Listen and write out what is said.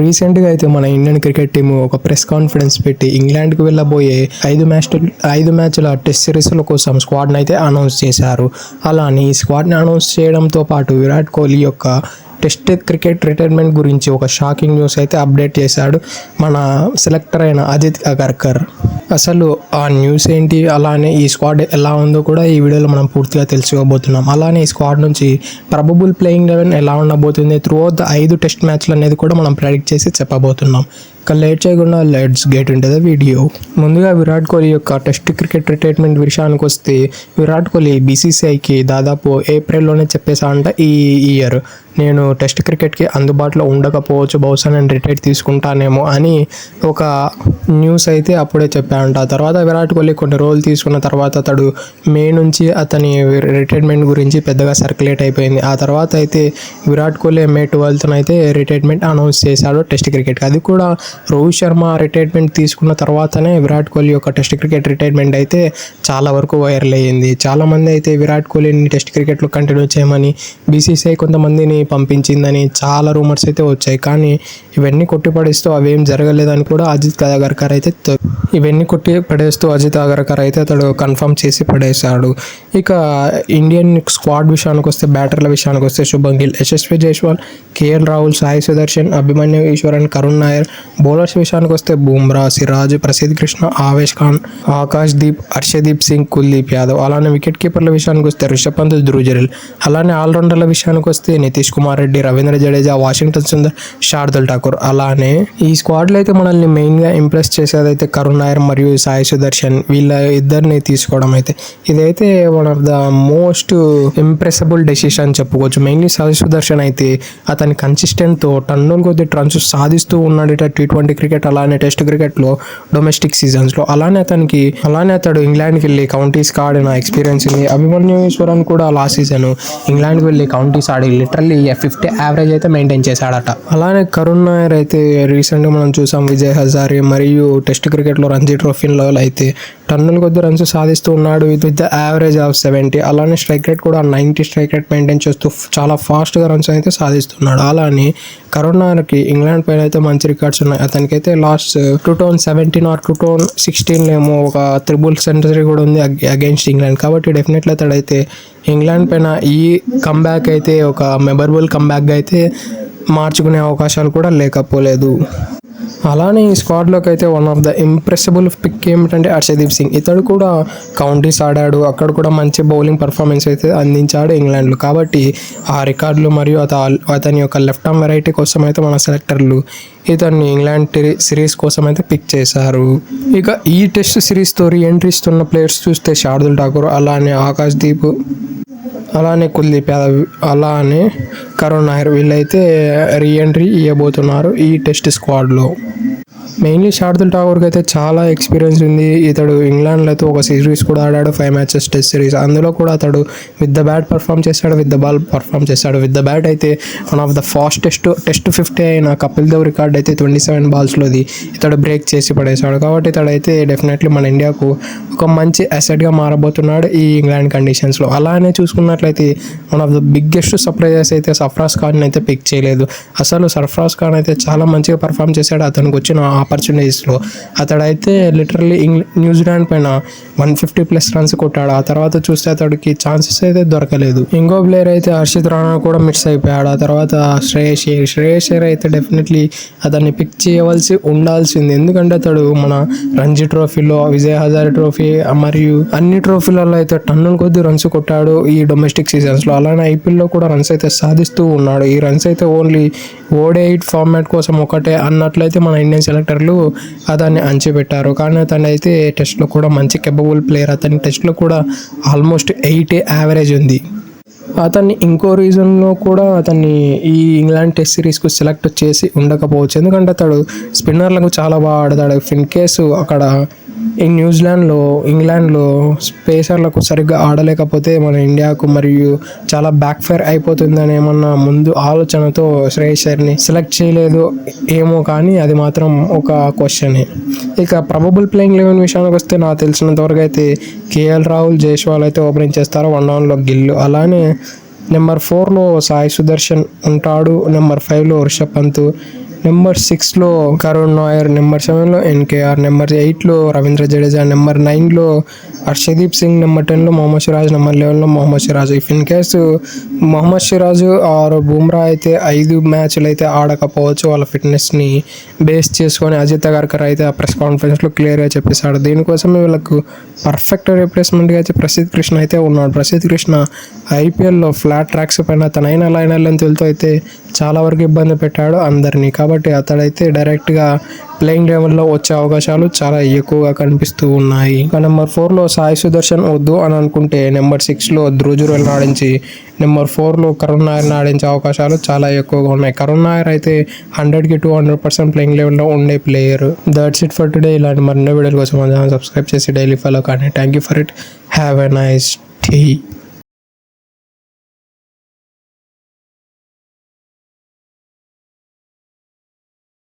రీసెంట్గా అయితే మన ఇండియన్ క్రికెట్ టీం ఒక ప్రెస్ కాన్ఫరెన్స్ పెట్టి ఇంగ్లాండ్కి వెళ్ళబోయే 5 మ్యాచ్ల టెస్ట్ సిరీస్ల కోసం స్క్వాడ్ని అయితే అనౌన్స్ చేశారు. అలానే ఈ స్క్వాడ్ని అనౌన్స్ చేయడంతో పాటు విరాట్ కోహ్లీ యొక్క టెస్ట్ క్రికెట్ రిటైర్మెంట్ గురించి ఒక షాకింగ్ న్యూస్ అయితే అప్డేట్ చేశాడు మన సెలెక్టర్ అయిన అజిత్ అగర్కర్. అసలు ఆ న్యూస్ ఏంటి, అలానే ఈ స్క్వాడ్ ఎలా ఉందో కూడా ఈ వీడియోలో మనం పూర్తిగా తెలుసుకోబోతున్నాం. అలానే ఈ స్క్వాడ్ నుంచి ప్రాబబుల్ ప్లేయింగ్ 11 ఎలా ఉండబోతుంది, త్రూ అవుట్ ద 5 టెస్ట్ మ్యాచ్లు అనేది కూడా మనం ప్రెడిక్ట్ చేసి చెప్పబోతున్నాం. ఇక లేట్ చేయకుండా let's get into the video. ముందుగా విరాట్ కోహ్లీ యొక్క టెస్ట్ క్రికెట్ రిటైర్మెంట్ విషయానికి వస్తే, విరాట్ కోహ్లీ బీసీసీఐకి దాదాపు ఏప్రిల్లోనే చెప్పేశాడంట ఈ ఇయర్ నేను టెస్ట్ క్రికెట్కి అందుబాటులో ఉండకపోవచ్చు, బహుశా నేను రిటైర్ తీసుకుంటానేమో అని ఒక న్యూస్ అయితే అప్పుడే చెప్పాడంట. ఆ తర్వాత విరాట్ కోహ్లీ కొన్ని రోజులు తీసుకున్న తర్వాత అతడు మే నుంచి అతని రిటైర్మెంట్ గురించి పెద్దగా సర్క్యులేట్ అయిపోయింది. ఆ తర్వాత అయితే విరాట్ కోహ్లీ మే 12న అయితే రిటైర్మెంట్ అనౌన్స్ చేశాడు టెస్ట్ క్రికెట్కి. అది కూడా రోహిత్ శర్మ రిటైర్మెంట్ తీసుకున్న తర్వాతనే విరాట్ కోహ్లీ యొక్క టెస్ట్ క్రికెట్ రిటైర్మెంట్ అయితే చాలా వరకు వైరల్ అయ్యింది. చాలామంది అయితే విరాట్ కోహ్లీని టెస్ట్ క్రికెట్లో కంటిన్యూ చేయమని బీసీసీఐ కొంతమందిని పంపించిందని చాలా రూమర్స్ అయితే వచ్చాయి. కానీ ఇవన్నీ కొట్టిపడేస్తూ అవేం జరగలేదని కూడా అజిత్ అగర్కర్ అయితే అతడు కన్ఫర్మ్ చేసి పడేశాడు. ఇక ఇండియన్ స్క్వాడ్ విషయానికి వస్తే, బ్యాటర్ల విషయానికి వస్తే శుభం గిల్, యశస్వి జైస్వాల్, కేఎల్ రాహుల్, సాయి సుదర్శన్, అభిమన్యు ఈశ్వరన్, కరుణ్ నాయర్. బౌలర్స్ విషయానికి వస్తే బుమ్రా, సిరాజ్, ప్రసిద్ కృష్ణ, ఆవేష్ ఖాన్, ఆకాష్ దీప్, హర్షదీప్ సింగ్, కుల్దీప్ యాదవ్. అలానే వికెట్ కీపర్ల విషయానికి వస్తే రిషబ్ పంత్, ధ్రువ్ జురేల్. అలానే ఆల్రౌండర్ల విషయానికి వస్తే నితీష్ కుమార్ రెడ్డి, రవీంద్ర జడేజా, వాషింగ్టన్ సుందర్, శార్దుల్ ఠాకూర్. అలానే ఈ స్క్వాడ్లో అయితే మనల్ని మెయిన్గా ఇంప్రెస్ చేసేదైతే కరుణ్ నాయర్ మరియు సాయి సుదర్శన్, వీళ్ళ ఇద్దరిని తీసుకోవడం అయితే ఇదైతే one of the most impressible decision చెప్పుకోవచ్చు. మెయిన్లీ సాయి సుదర్శన్ అయితే అతని కన్సిస్టెంట్తో టన్నుల కొద్ది రన్స్ సాధిస్తూ ఉన్నాడు T20 క్రికెట్, అలానే టెస్ట్ క్రికెట్లో, డొమెస్టిక్ సీజన్స్లో. అలానే అతడు ఇంగ్లాండ్కి వెళ్ళి కౌంటీస్కి ఆడిన ఎక్స్పీరియన్స్ ఉంది. అభిమన్యు ఈశ్వరన్ కూడా లాస్ట్ సీజన్ ఇంగ్లాండ్కి వెళ్ళి కౌంటీస్ ఆడి లిటరల్లీ 50 యావరేజ్ అయితే మెయింటైన్ చేశాడట. అలానే కరుణ్ నాయర్ అయితే రీసెంట్గా మనం చూసాం విజయ్ హజారే మరియు టెస్ట్ క్రికెట్లో రంజీ ట్రోఫీలో అయితే టన్నుల కొద్ది రన్స్ సాధిస్తూ ఉన్నాడు విత్ ద యావరేజ్ ఆఫ్ 70. అలానే స్ట్రైక్ రేట్ కూడా 90 స్ట్రైక్ రేట్ మెయింటైన్ చేస్తూ చాలా ఫాస్ట్గా రన్స్ అయితే సాధిస్తున్నాడు. అలానే కరుణ్ నాయర్కి ఇంగ్లాండ్ పైన అయితే మంచి రికార్డ్స్ ఉన్నాయి. అతనికైతే లాస్ట్ 2017 ఆర్ 2016 ఏమో ఒక ట్రిపుల్ సెంచరీ కూడా ఉంది అగైన్స్ట్ ఇంగ్లాండ్. కాబట్టి డెఫినెట్లీ అతడైతే ఇంగ్లాండ్ పైన ఈ కంబ్యాక్ అయితే ఒక మెమరబుల్ కంబ్యాక్గా అయితే మార్చుకునే అవకాశాలు కూడా లేకపోలేదు. అలానే ఈ స్క్వాడ్లోకి అయితే వన్ ఆఫ్ ద ఇంప్రెసిబుల్ పిక్ ఏమిటంటే హర్షదీప్ సింగ్. ఇతడు కూడా కౌంటీస్ ఆడాడు, అక్కడ కూడా మంచి బౌలింగ్ పర్ఫార్మెన్స్ అయితే అందించాడు ఇంగ్లాండ్లో. కాబట్టి ఆ రికార్డులు మరియు అతని యొక్క లెఫ్ట్ ఆర్మ్ వెరైటీ కోసం అయితే మన సెలెక్టర్లు ఇతన్ని ఇంగ్లాండ్ సిరీస్ కోసం అయితే పిక్ చేశారు. ఇక ఈ టెస్ట్ సిరీస్తో రీఎంట్రీ ఇస్తున్న ప్లేయర్స్ చూస్తే శార్దుల్ ఠాకూర్, అలానే ఆకాష్ దీప్, అలానే కుల్దీప్ యాదవ్, అలానే కరుణ్ నాయర్ వీళ్ళైతే రీఎంట్రీ ఇవ్వబోతున్నారు ఈ టెస్ట్ స్క్వాడ్లో. మెయిన్లీ శార్దుల్ ఠాకూర్కి అయితే చాలా ఎక్స్పీరియన్స్ ఉంది. ఇతడు ఇంగ్లాండ్లో అయితే ఒక సిరీస్ కూడా ఆడాడు, 5 మ్యాచెస్ టెస్ట్ సిరీస్. అందులో కూడా అతడు విత్ ద బ్యాట్ పర్ఫామ్ చేశాడు, విత్ ద బాల్ పర్ఫామ్ చేశాడు. విత్ ద బ్యాట్ అయితే one of the fastest test 50 అయిన కపిల్ దేవ్ రికార్డ్ అయితే 27 బాల్స్లోది ఇతడు బ్రేక్ చేసి పడేశాడు. కాబట్టి ఇతడైతే డెఫినెట్లీ మన ఇండియాకు ఒక మంచి అసెట్గా మారబోతున్నాడు ఈ ఇంగ్లాండ్ కండిషన్స్లో. అలానే చూసుకున్నట్లయితే one of the biggest surprises అయితే సర్ఫరాజ్ ఖాన్ అయితే పిక్ చేయలేదు. అసలు సర్ఫరాజ్ ఖాన్ అయితే చాలా మంచిగా పర్ఫామ్ చేశాడు అతనికి వచ్చిన ఆపర్చునిటీస్లో. అతడైతే లిటరల్లీ న్యూజిలాండ్ పైన 150+ రన్స్ కొట్టాడు. ఆ తర్వాత చూస్తే అతడికి ఛాన్సెస్ అయితే దొరకలేదు. ఇంకో ప్లేయర్ అయితే హర్షిత్ రాణా కూడా మిస్ అయిపోయాడు. ఆ తర్వాత శ్రేయస్ అయ్యర్ అయితే డెఫినెట్లీ అతన్ని పిక్ చేయవలసి ఉండాల్సింది. ఎందుకంటే అతడు మన రంజీ ట్రోఫీలో, విజయ్ హజారే ట్రోఫీ మరియు అన్ని ట్రోఫీలలో అయితే టన్నుల కొద్ది రన్స్ కొట్టాడు ఈ డొమెస్టిక్ సీజన్స్లో. అలానే ఐపీఎల్లో కూడా రన్స్ అయితే సాధిస్తూ ఉన్నాడు. ఈ రన్స్ అయితే ఓన్లీ ODI ఫార్మాట్ కోసం ఒకటే అన్నట్లయితే మన ఇండియన్ సెలెక్టర్లు అతన్ని అంచిపెట్టారు. కానీ అతను అయితే టెస్ట్లో కూడా మంచి కేపబుల్ ప్లేయర్. అతని టెస్ట్లో కూడా ఆల్మోస్ట్ 80 యావరేజ్ ఉంది. అతన్ని ఇంకో రీజన్లో కూడా అతన్ని ఈ ఇంగ్లాండ్ టెస్ట్ సిరీస్కు సెలెక్ట్ చేసి ఉండకపోవచ్చు. ఎందుకంటే అతడు స్పిన్నర్లకు చాలా బాగా ఆడతాడు. ఇన్ కేసు అక్కడ ఈ ఇంగ్లాండ్లో పేసర్లకు సరిగ్గా ఆడలేకపోతే మన ఇండియాకు మరియు చాలా బ్యాక్ ఫైర్ అయిపోతుందని ఏమన్నా ముందు ఆలోచనతో శ్రేయస్ అయ్యర్ని సెలెక్ట్ చేయలేదు ఏమో, కానీ అది మాత్రం ఒక క్వశ్చనే. ఇక ప్రాబబుల్ ప్లేయింగ్ 11 విషయానికి వస్తే నాకు తెలిసినంత వరకు అయితే కేఎల్ రాహుల్, జైస్వాల్ అయితే ఓపెనింగ్ చేస్తారు. 1 డౌన్లో గిల్, అలానే నెంబర్ 4లో సాయి సుదర్శన్ ఉంటాడు, నెంబర్ 5లో రిషబ్ పంత్, నెంబర్ 6లో కరుణ్ నాయర్, నెంబర్ 7లో ఎన్కేఆర్, నెంబర్ 8లో రవీంద్ర జడేజా, నెంబర్ 9లో హర్షదీప్ సింగ్, నెంబర్ 10లో మొహమ్మద్ సిరాజ్, నెంబర్ 11లో Mohammed Siraj. If in case Mohammed Siraj or Bumrah అయితే 5 మ్యాచ్లు అయితే ఆడకపోవచ్చు వాళ్ళ ఫిట్నెస్ని బేస్ చేసుకొని. అజిత్ అగర్కర్ అయితే ఆ ప్రెస్ కాన్ఫరెన్స్లో క్లియర్గా చెప్పేశాడు. దీనికోసం వీళ్ళకు పర్ఫెక్ట్ రీప్లేస్మెంట్గా అయితే ప్రసిద్ధ్ కృష్ణ అయితే ఉన్నాడు. ప్రసిద్ధ్ కృష్ణ ఐపీఎల్లో ఫ్లాట్ ట్రాక్స్ పైన తనైన లైనర్ లెంత్లతో అయితే చాలా వరకు ఇబ్బంది పెట్టాడు అందరినీ. కాబట్టి అతడైతే డైరెక్ట్గా ప్లేయింగ్ లెవెల్లో వచ్చే అవకాశాలు చాలా ఎక్కువగా కనిపిస్తూ ఉన్నాయి. ఇంకా నెంబర్ 4లో సాయి సుదర్శన్ వద్దు అని అనుకుంటే నెంబర్ 6లో ధ్రువ్ ఆడించి నెంబర్ 4లో కరుణ్ నాయర్ని ఆడించే అవకాశాలు చాలా ఎక్కువగా ఉన్నాయి. కరుణ్ నాయర్ అయితే 100కి 200% ప్లేయింగ్ లెవెల్లో ఉండే player. That's it for today. ఇలాంటి మరిన్నో వీడియోల కోసం సబ్స్క్రైబ్ చేసి డైలీ ఫాలో కానీ. Thank you for it. Have a nice day.